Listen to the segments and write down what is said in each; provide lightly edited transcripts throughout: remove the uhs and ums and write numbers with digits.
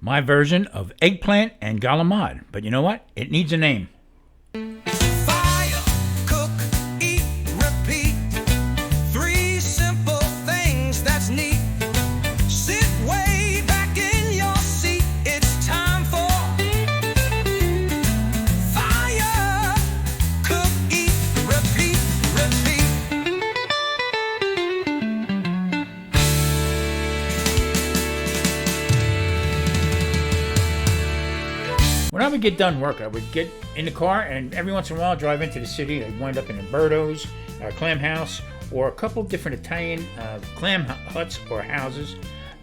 My version of eggplant and galamad. But you know what? It needs a name. Fire, cook, eat, repeat. Three simple things that's neat. Sit way back in your seat. It's time for fire, cook, eat, repeat, repeat. When I would get done work, I would get in the car and every once in a while drive into the city. I'd wind up in Umberto's, Clam House, or a couple different Italian clam huts or houses.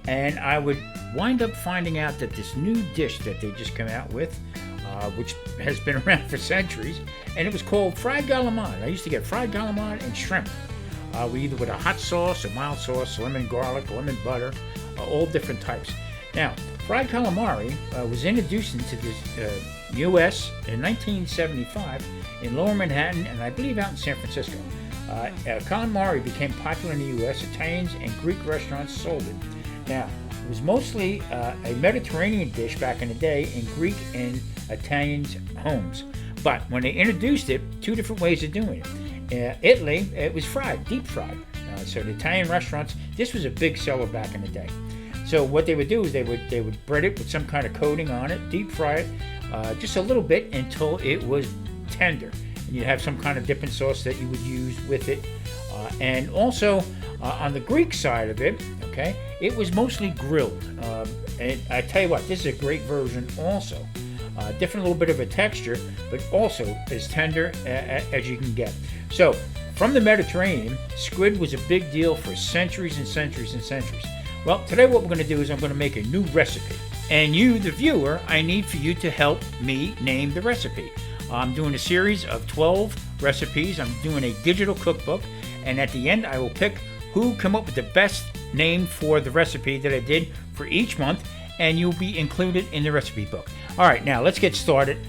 And I would wind up finding out that this new dish that they just come out with, which has been around for centuries, and it was called fried galamad. I used to get fried galamad and shrimp, either with a hot sauce, a mild sauce, lemon garlic, lemon butter, all different types. Now, fried calamari was introduced into the U.S. in 1975 in Lower Manhattan and I believe out in San Francisco. Calamari became popular in the U.S. Italians and Greek restaurants sold it. Now, it was mostly a Mediterranean dish back in the day in Greek and Italians' homes. But when they introduced it, two different ways of doing it. Italy, it was fried, deep fried. So the Italian restaurants, this was a big seller back in the day. So what they would do is they would bread it with some kind of coating on it, deep fry it just a little bit until it was tender. And you'd have some kind of dipping sauce that you would use with it. And also on the Greek side of it, okay, it was mostly grilled. And I tell you what, this is a great version also. Different little bit of a texture, but also as tender as you can get. So from the Mediterranean, squid was a big deal for centuries and centuries and centuries. Well, today what we're going to do is I'm going to make a new recipe. And you, the viewer, I need for you to help me name the recipe. I'm doing a series of 12 recipes. I'm doing a digital cookbook. And at the end, I will pick who came up with the best name for the recipe that I did for each month. And you'll be included in the recipe book. All right, now let's get started.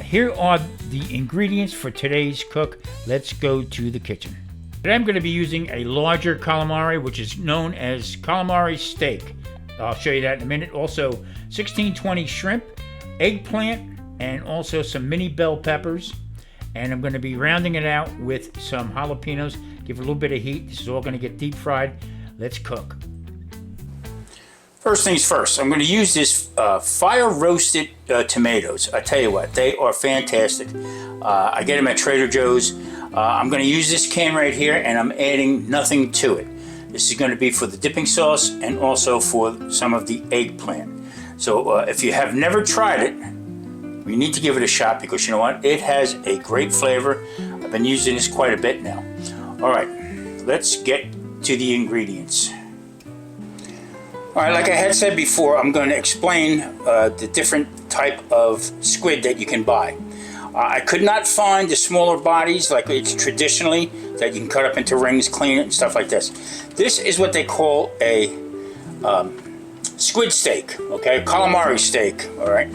Here are the ingredients for today's cook. Let's go to the kitchen. Today I'm going to be using a larger calamari, which is known as calamari steak. I'll show you that in a minute. Also, 1620 shrimp, eggplant, and also some mini bell peppers. And I'm going to be rounding it out with some jalapenos. Give it a little bit of heat. This is all going to get deep fried. Let's cook. First things first, I'm going to use this fire roasted tomatoes. I tell you what, they are fantastic. I get them at Trader Joe's. I'm going to use this can right here and I'm adding nothing to it. This is going to be for the dipping sauce and also for some of the eggplant. So if you have never tried it, you need to give it a shot because you know what? It has a great flavor. I've been using this quite a bit now. All right, let's get to the ingredients. All right, like I had said before, I'm going to explain the different type of squid that you can buy. I could not find the smaller bodies like it's traditionally that you can cut up into rings, clean it, and stuff like this. This is what they call a squid steak, okay, calamari steak. All right.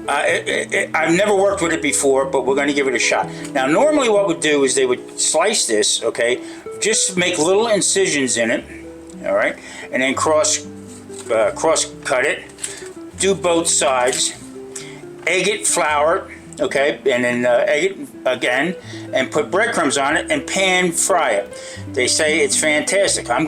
I've never worked with it before, but we're going to give it a shot. Now, normally what we'd do is they would slice this, okay, just make little incisions in it, all right, and then cross cut it, do both sides. Egg it, flour it, okay, and then egg it again, and put breadcrumbs on it and pan fry it. They say it's fantastic. I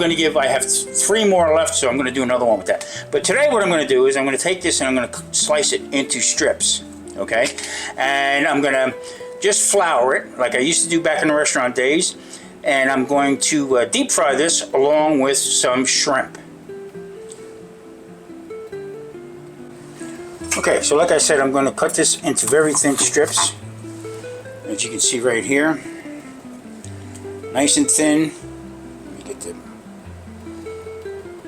have 3 more left, so I'm going to do another one with that. But today what I'm going to do is I'm going to take this and I'm going to slice it into strips, okay, and I'm going to just flour it like I used to do back in the restaurant days, and I'm going to deep fry this along with some shrimp. Okay, so like I said, I'm going to cut this into very thin strips, as you can see right here. Nice and thin. Let me get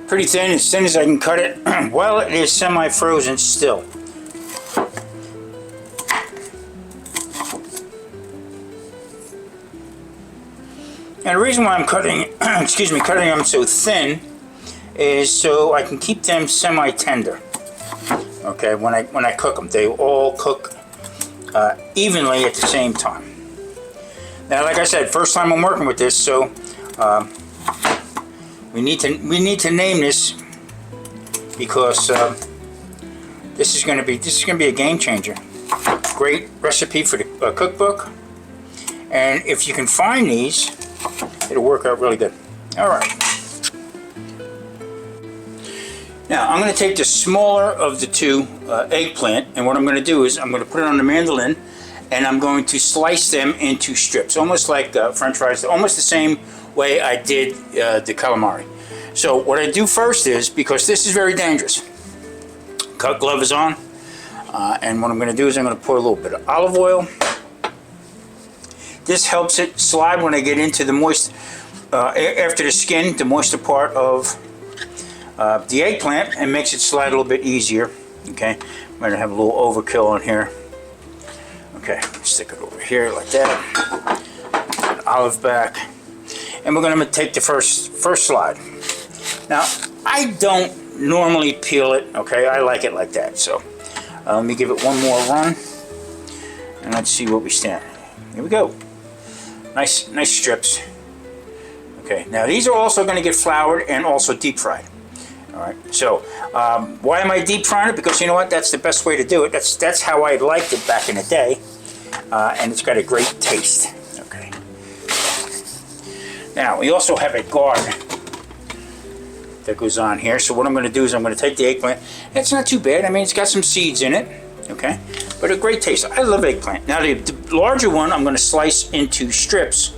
pretty thin, as thin as I can cut it. While it is semi-frozen still. And the reason why I'm cutting, cutting them so thin is so I can keep them semi-tender. Okay, when I cook them, they all cook evenly at the same time. Now, like I said, first time I'm working with this, so we need to name this because this is going to be a game changer. Great recipe for the cookbook, and if you can find these, it'll work out really good. All right. Now I'm going to take the smaller of the two eggplant, and what I'm going to do is I'm going to put it on the mandolin, and I'm going to slice them into strips, almost like French fries, almost the same way I did the calamari. So what I do first is, because this is very dangerous, cut glove is on, and what I'm going to do is I'm going to pour a little bit of olive oil. This helps it slide when I get into the moist, after the skin, the moister part of the eggplant, and makes it slide a little bit easier. Okay, I'm going to have a little overkill on here. Okay, stick it over here like that. Olive back, and we're going to take the first slide. Now, I don't normally peel it. Okay, I like it like that. So let me give it one more run, and let's see what we stand. Here we go. Nice strips. Okay, now these are also going to get floured and also deep fried. All right. So why am I deep frying it? Because you know what? That's the best way to do it. That's how I liked it back in the day, and it's got a great taste. Okay. Now we also have a guard that goes on here. So what I'm going to do is I'm going to take the eggplant. It's not too bad. I mean, it's got some seeds in it. Okay, but a great taste. I love eggplant. Now the larger one I'm going to slice into strips,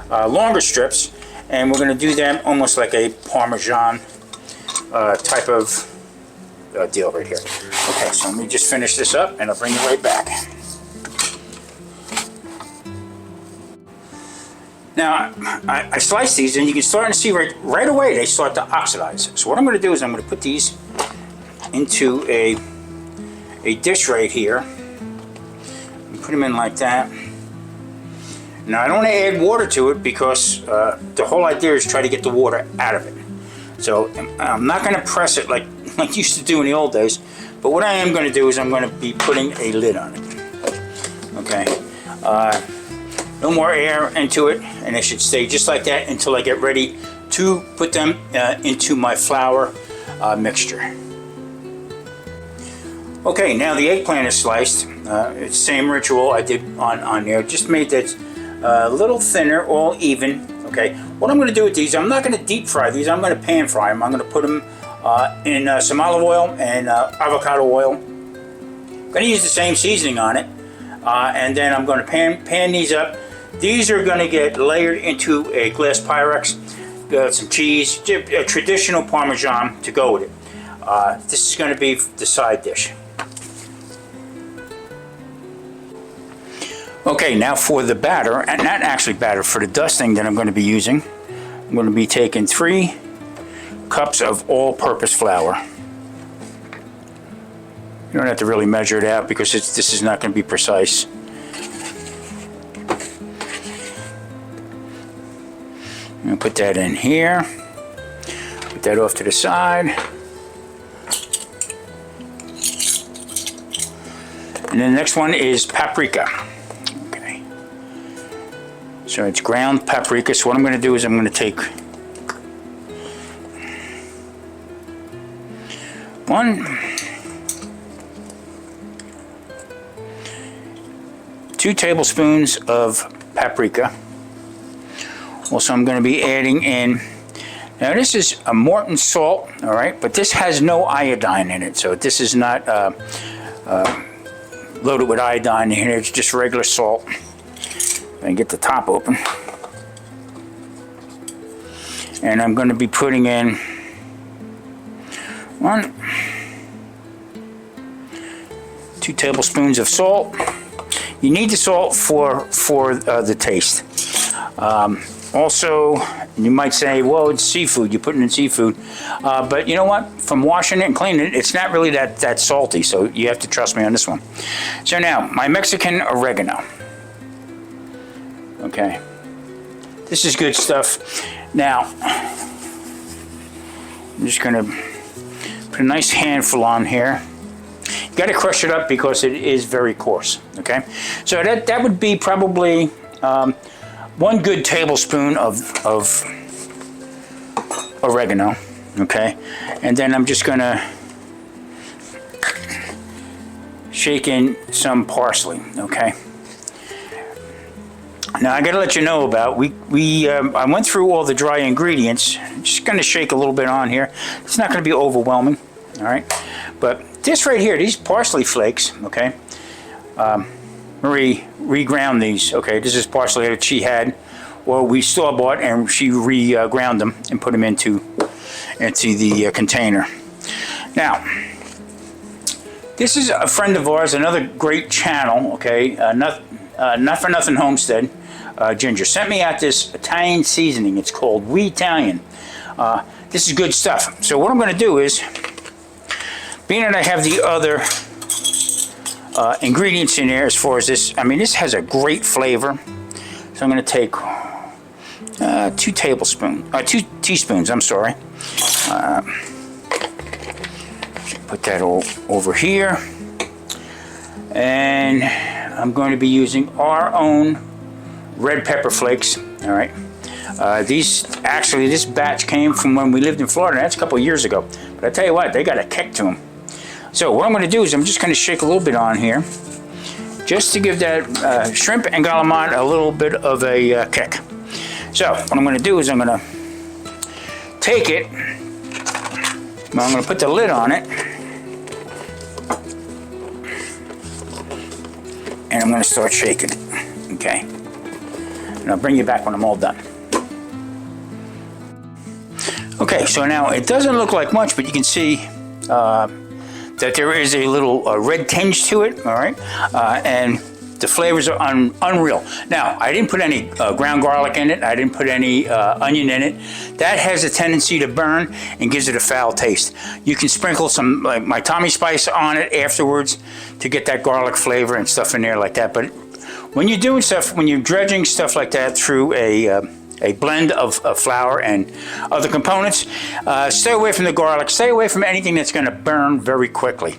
longer strips, and we're going to do them almost like a Parmesan type of deal right here. Okay, so let me just finish this up and I'll bring you right back. Now I slice these, and you can start to see right away they start to oxidize. So what I'm going to do is I'm going to put these into a dish right here and put them in like that. Now I don't want to add water to it because the whole idea is try to get the water out of it. So I'm not going to press it like used to do in the old days, but what I am going to do is I'm going to be putting a lid on it. Okay, no more air into it, and it should stay just like that until I get ready to put them into my flour mixture. Okay, now the eggplant is sliced. It's the same ritual I did on there. Just made that a little thinner, all even. Okay, what I'm going to do with these, I'm not going to deep fry these. I'm going to pan fry them. I'm going to put them in some olive oil and avocado oil. I'm going to use the same seasoning on it, and then I'm going to pan these up. These are going to get layered into a glass Pyrex. Some cheese, a traditional Parmesan to go with it. This is going to be the side dish. Okay, now for the batter, and not actually batter, for the dusting that I'm going to be using, I'm going to be taking 3 cups of all-purpose flour. You don't have to really measure it out because this is not going to be precise. I'm going to put that in here, put that off to the side. And then the next one is paprika. So it's ground paprika. So what I'm going to do is I'm going to take 2 tablespoons of paprika. Also, I'm going to be adding in, now this is a Morton salt, all right, but this has no iodine in it. So this is not loaded with iodine in here. It's just regular salt. And get the top open, and I'm going to be putting in 2 tablespoons of salt. You need the salt for the taste. Also, you might say, well, it's seafood, you're putting in seafood, but you know what, from washing it and cleaning it, it's not really that salty, so you have to trust me on this one. So now my Mexican oregano. Okay, this is good stuff. Now, I'm just going to put a nice handful on here. You got to crush it up because it is very coarse. Okay, so that would be probably 1 good tablespoon of oregano. okay? And then I'm just gonna shake in some parsley, okay? Now I gotta let you know about, I went through all the dry ingredients. Just gonna shake a little bit on here. It's not gonna be overwhelming, all right? But this right here, these parsley flakes, okay? Marie reground these, okay? This is parsley that she had, or we store bought, and she ground them and put them into the container. Now, this is a friend of ours, another great channel, okay? Not for Nothing Homestead. Ginger sent me out this Italian seasoning. It's called We Italian. This is good stuff. So what I'm going to do is, being that I have the other ingredients in there as far as this, I mean, this has a great flavor. So I'm going to take 2 teaspoons, I'm sorry. Put that all over here. And I'm going to be using our own red pepper flakes, all right? This batch came from when we lived in Florida. That's a couple of years ago. But I tell you what, they got a kick to them. So what I'm going to do is I'm just going to shake a little bit on here, just to give that shrimp and galamont a little bit of a kick. So what I'm going to do is I'm going to take it, I'm going to put the lid on it, and I'm going to start shaking it, okay? And I'll bring you back when I'm all done. Okay, so now it doesn't look like much, but you can see that there is a little red tinge to it, all right? And the flavors are unreal. Now, I didn't put any ground garlic in it. I didn't put any onion in it. That has a tendency to burn and gives it a foul taste. You can sprinkle some, like my Tommy spice on it afterwards to get that garlic flavor and stuff in there like that. But when you're doing stuff, when you're dredging stuff like that through a blend of flour and other components, stay away from the garlic. Stay away from anything that's going to burn very quickly.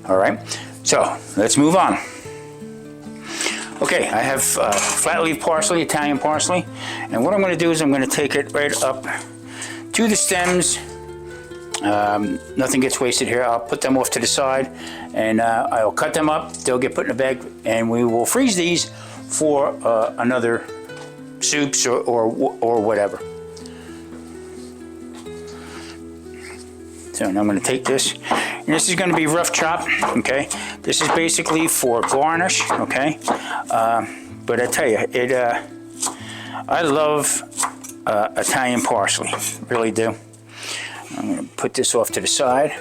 All right, so let's move on. Okay, I have flat leaf parsley, Italian parsley, and what I'm going to do is I'm going to take it right up to the stems. Nothing gets wasted here. I'll put them off to the side, and I'll cut them up. They'll get put in a bag, and we will freeze these for another soups or whatever. So now I'm going to take this, and this is going to be rough chop, okay? This is basically for garnish, okay? But I tell you, I love Italian parsley, really do. I'm going to put this off to the side.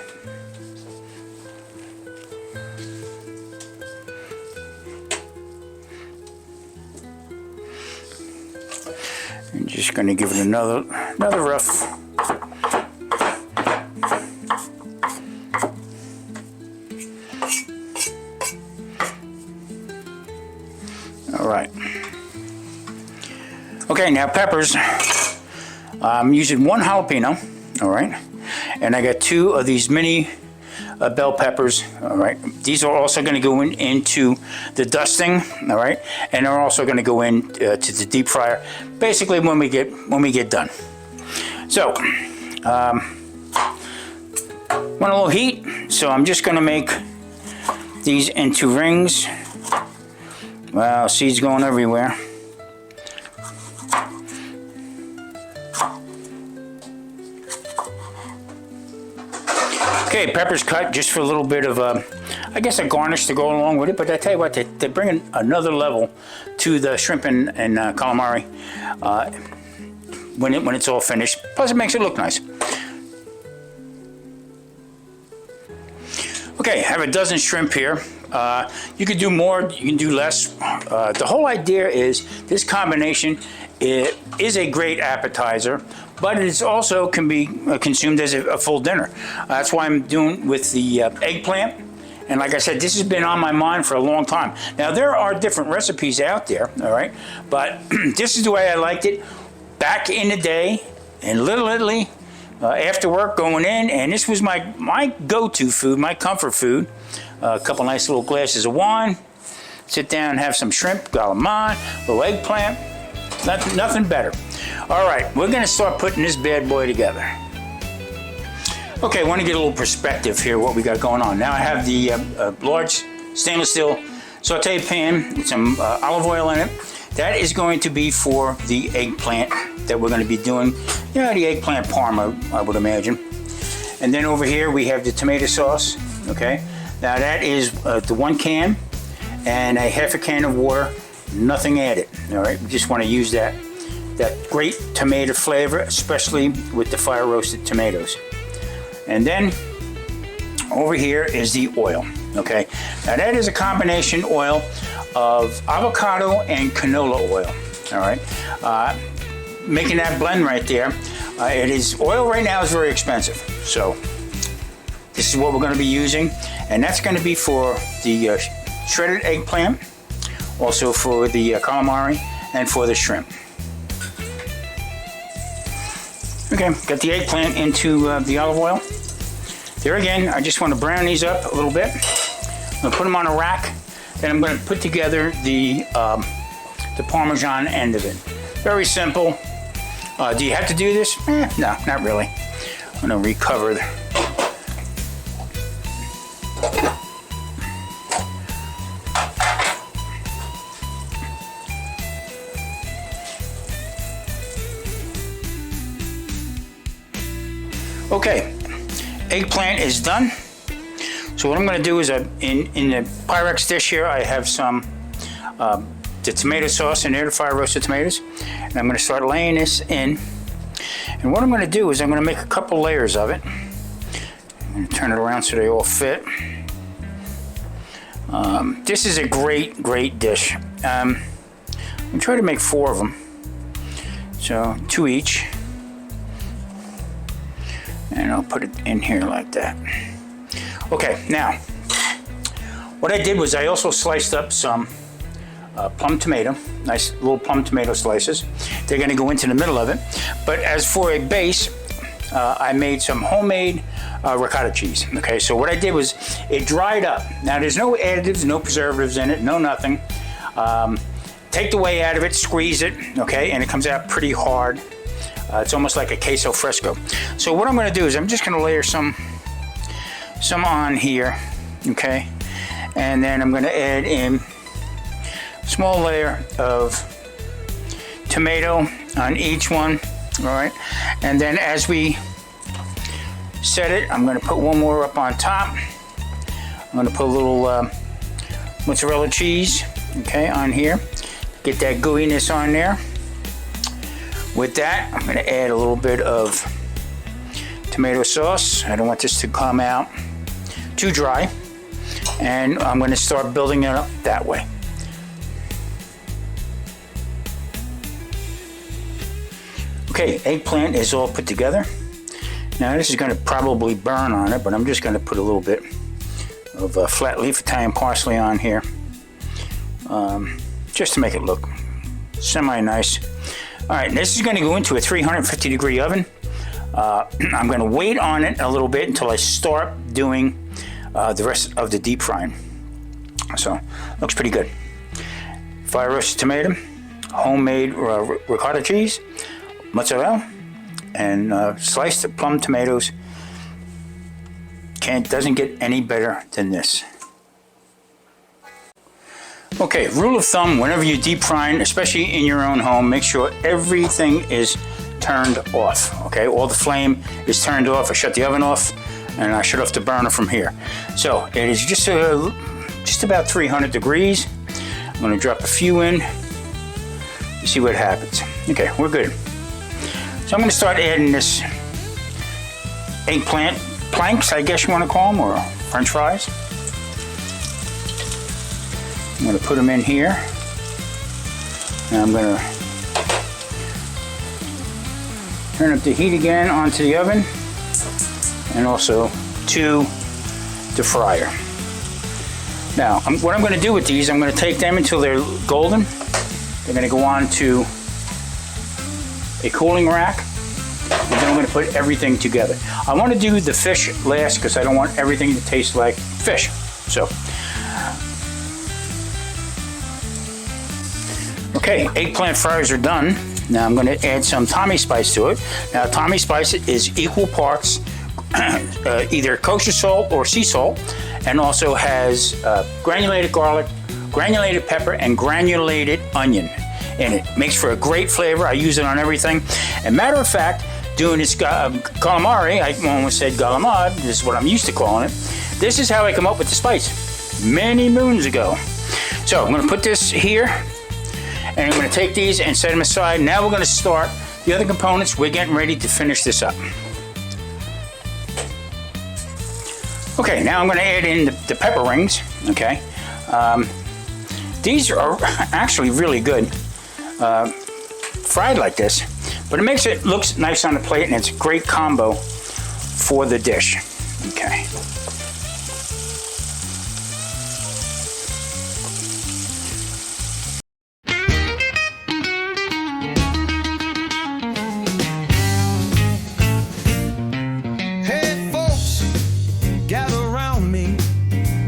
I'm just going to give it another rough. All right. Okay, now peppers. I'm using 1 jalapeno, all right? And I got 2 of these mini bell peppers, all right? These are also going to go into the dusting, all right? And they're also going to go in to the deep fryer, basically when we get done. So, want a little heat, so I'm just going to make these into rings. Wow, seeds going everywhere. Okay, peppers cut just for a little bit of I guess a garnish to go along with it, but I tell you what, they bring another level to the shrimp and calamari when it's all finished. Plus, it makes it look nice. Okay, I have a dozen shrimp here. You can do more, you can do less. The whole idea is this combination is a great appetizer, but it also can be consumed as a full dinner. That's why I'm doing with the eggplant. And like I said, this has been on my mind for a long time. Now, there are different recipes out there, all right? But this is the way I liked it back in the day, in Little Italy, after work going in, and this was my go-to food, my comfort food. A couple nice little glasses of wine, sit down and have some shrimp, galamont, little eggplant, nothing better. All right, we're gonna start putting this bad boy together. Okay, I want to get a little perspective here, what we got going on. Now I have the large stainless steel saute pan with some olive oil in it. That is going to be for the eggplant that we're going to be doing. You know, the eggplant parm, I would imagine. And then over here we have the tomato sauce, okay? Now that is the 1 can and a half a can of water, nothing added, all right? We just want to use that great tomato flavor, especially with the fire roasted tomatoes. And then over here is the oil, okay? Now that is a combination oil of avocado and canola oil, all right? Making that blend right there. Oil right now is very expensive, so this is what we're gonna be using, and that's gonna be for the shredded eggplant, also for the calamari, and for the shrimp. Okay, got the eggplant into the olive oil. There again, I just want to brown these up a little bit. I'm going to put them on a rack. Then I'm going to put together the Parmesan end of it. Very simple. Do you have to do this? No, not really. I'm going to recover the... Okay, eggplant is done. So what I'm going to do is in the Pyrex dish here, I have some the tomato sauce in there, the fire roasted tomatoes, and I'm going to start laying this in. And what I'm going to do is I'm going to make a couple layers of it. I'm going to turn it around so they all fit. This is a great dish. I'm going to try to make 4 of them, so 2 each. And I'll put it in here like that. Okay, now, what I did was I also sliced up some plum tomato, nice little plum tomato slices. They're gonna go into the middle of it. But as for a base, I made some homemade ricotta cheese. Okay, so what I did was it dried up. Now there's no additives, no preservatives in it, no nothing. Take the whey out of it, squeeze it, okay, and it comes out pretty hard. It's almost like a queso fresco. So what I'm going to do is I'm just going to layer some on here, okay? And then I'm going to add in a small layer of tomato on each one, all right? And then as we set it, I'm going to put one more up on top. I'm going to put a little mozzarella cheese, okay, on here. Get that gooiness on there. With that, I'm going to add a little bit of tomato sauce. I don't want this to come out too dry. And I'm going to start building it up that way. Okay, eggplant is all put together. Now this is going to probably burn on it, but I'm just going to put a little bit of flat leaf Italian parsley on here. Just to make it look semi-nice. All right, this is going to go into a 350 degree oven. I'm going to wait on it a little bit until I start doing the rest of the deep frying. So, looks pretty good. Fire roasted tomato, homemade ricotta cheese, mozzarella, and sliced plum tomatoes. Doesn't get any better than this. Okay, rule of thumb, whenever you're deep frying, especially in your own home, make sure everything is turned off, okay? All the flame is turned off. I shut the oven off, and I shut off the burner from here. So, it is just about 300 degrees. I'm gonna drop a few in, see what happens. Okay, we're good. So I'm gonna start adding this eggplant planks, I guess you wanna call them, or French fries. I'm going to put them in here, and I'm going to turn up the heat again onto the oven, and also to the fryer. Now, what I'm going to do with these, I'm going to take them until they're golden. They're going to go on to a cooling rack, and then I'm going to put everything together. I want to do the fish last because I don't want everything to taste like fish. So. Okay, eggplant fries are done. Now I'm going to add some Tommy spice to it. Now Tommy spice is equal parts either kosher salt or sea salt, and also has granulated garlic, granulated pepper, and granulated onion in it. Makes for a great flavor. I use it on everything. And matter of fact, doing this calamari, I almost said galamad, this is what I'm used to calling it. This is how I come up with the spice many moons ago. So I'm going to put this here, and I'm going to take these and set them aside. Now we're going to start the other components. We're getting ready to finish this up. Okay, now I'm going to add in the pepper rings. Okay, these are actually really good fried like this, but it makes it looks nice on the plate, and it's a great combo for the dish. Okay. Hey folks, gather around me.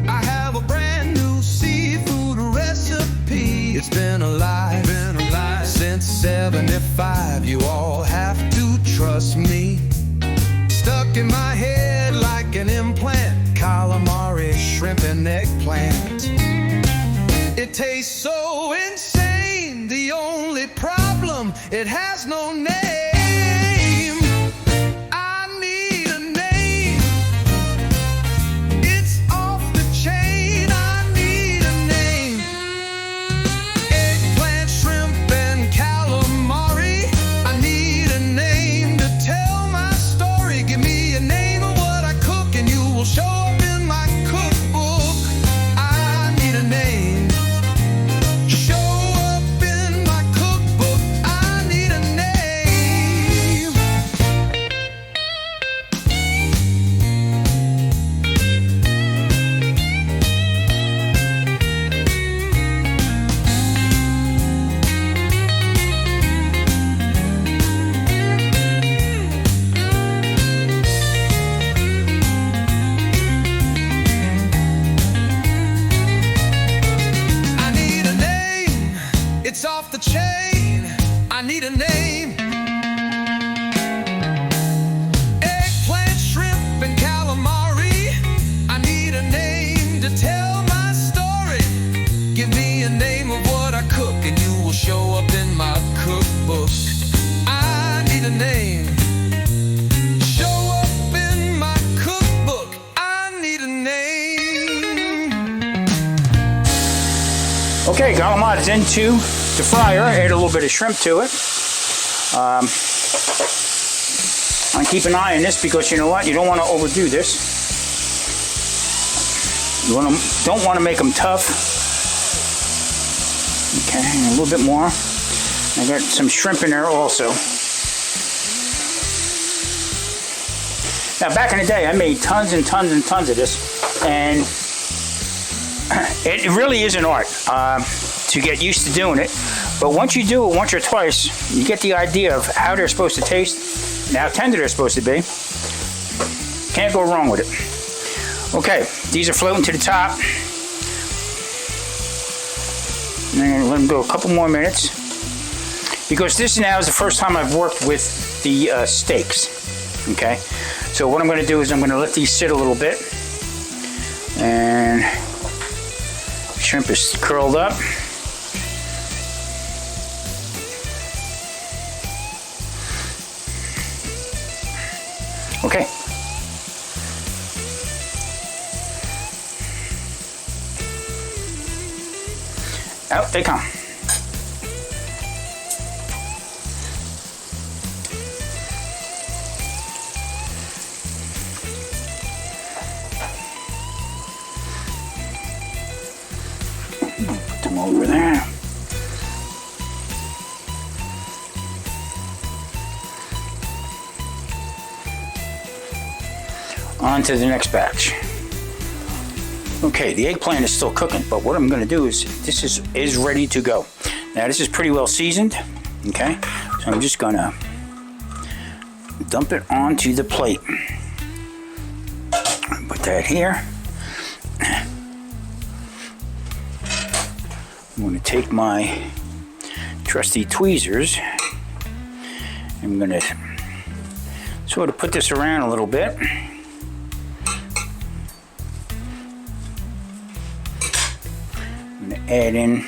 I have a brand new seafood recipe. It's been alive since 75. You all have to trust me. Stuck in my head like an implant. Calamari, shrimp, and eggplant. It tastes so insane. The only problem, it has no name. Show up in my cookbook. I need a name. Show up in my cookbook. I need a name. It's off the chain. I need a name. Eggplant, shrimp, and calamari. I need a name to tell my story. Give me a name of what I cook, and you will show up in my cookbook. I need a name. Show up in my cookbook. I need a name. Okay, galamad is into the fryer. I add a little bit of shrimp to it. I keep an eye on this because you know what? You don't want to overdo this. You don't want to make them tough. Okay, and a little bit more. I got some shrimp in there also. Now, back in the day, I made tons and tons and tons of this, and it really is an art to get used to doing it. But once you do it once or twice, you get the idea of how they're supposed to taste and how tender they're supposed to be. Can't go wrong with it. Okay, these are floating to the top. And I'm gonna let them go a couple more minutes, because this now is the first time I've worked with the steaks. Okay, so what I'm going to do is I'm going to let these sit a little bit, and shrimp is curled up. Okay. Out they come. Put them over there. On to the next batch. Okay, the eggplant is still cooking, but what I'm going to do is this is ready to go. Now this is pretty well seasoned. Okay, so I'm just going to dump it onto the plate. Put that here. I'm going to take my trusty tweezers. I'm going to sort of put this around a little bit. I'm gonna add in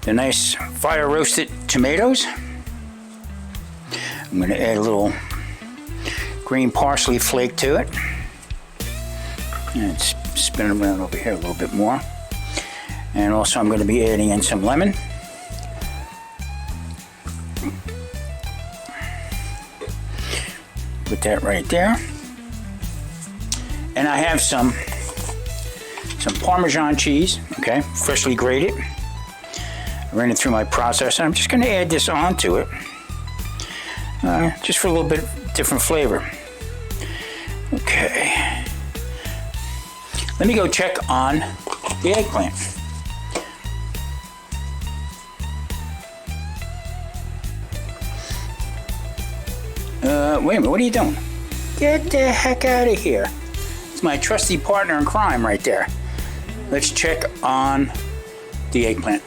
the nice fire roasted tomatoes. I'm gonna add a little green parsley flake to it. And spin them around over here a little bit more. And also I'm gonna be adding in some lemon. Put that right there. And I have some Parmesan cheese, okay, freshly grated. I ran it through my processor. I'm just gonna add this onto it, just for a little bit different flavor. Okay. Let me go check on the eggplant. Wait a minute, what are you doing? Get the heck out of here. It's my trusty partner in crime right there. Let's check on the eggplant.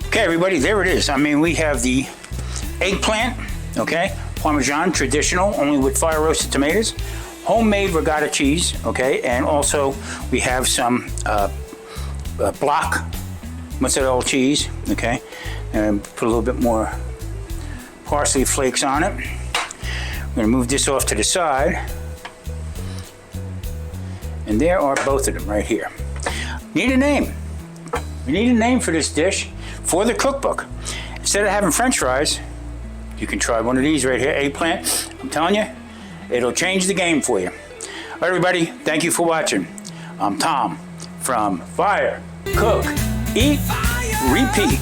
Okay, everybody, there it is. I mean, we have the eggplant, okay, Parmesan, traditional, only with fire roasted tomatoes, homemade ricotta cheese, okay, and also we have some block mozzarella cheese, okay, and put a little bit more parsley flakes on it. I'm gonna move this off to the side. And there are both of them right here. Need a name. We need a name for this dish for the cookbook. Instead of having French fries, you can try one of these right here, eggplant. I'm telling you, it'll change the game for you. All right, everybody, thank you for watching. I'm Tom from Fire, Cook, Eat, Repeat.